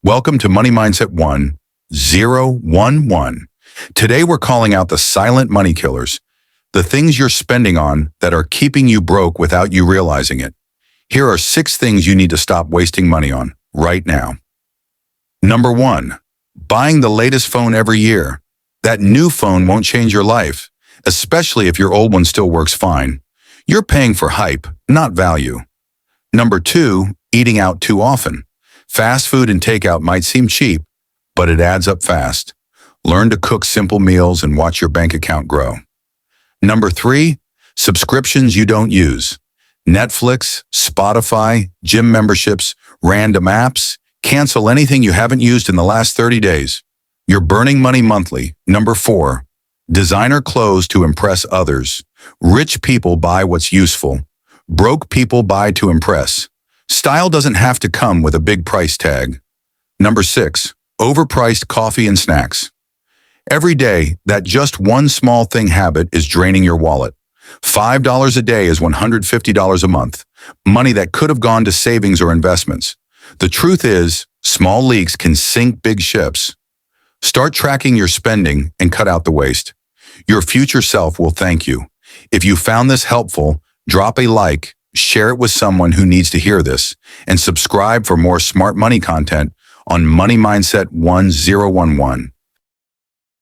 Welcome to Money Mindset 1011. Today we're calling out the silent money killers, the things you're spending on that are keeping you broke without you realizing it. Here are 6 things you need to stop wasting money on right now. Number 1, buying the latest phone every year. That new phone won't change your life, especially if your old one still works fine. You're paying for hype, not value. Number 2, eating out too often. Fast food and takeout might seem cheap, but it adds up fast. Learn to cook simple meals and watch your bank account grow. Number 3, subscriptions you don't use. Netflix, Spotify, gym memberships, random apps. Cancel anything you haven't used in the last 30 days. You're burning money monthly. Number 4, designer clothes to impress others. Rich people buy what's useful. Broke people buy to impress. Style doesn't have to come with a big price tag. Number 6, overpriced coffee and snacks. Every day, that just one small thing habit is draining your wallet. $5 a day is $150 a month, money that could have gone to savings or investments. The truth is, small leaks can sink big ships. Start tracking your spending and cut out the waste. Your future self will thank you. If you found this helpful, drop a like, share it with someone who needs to hear this, and subscribe for more smart money content on Money Mindset 1011.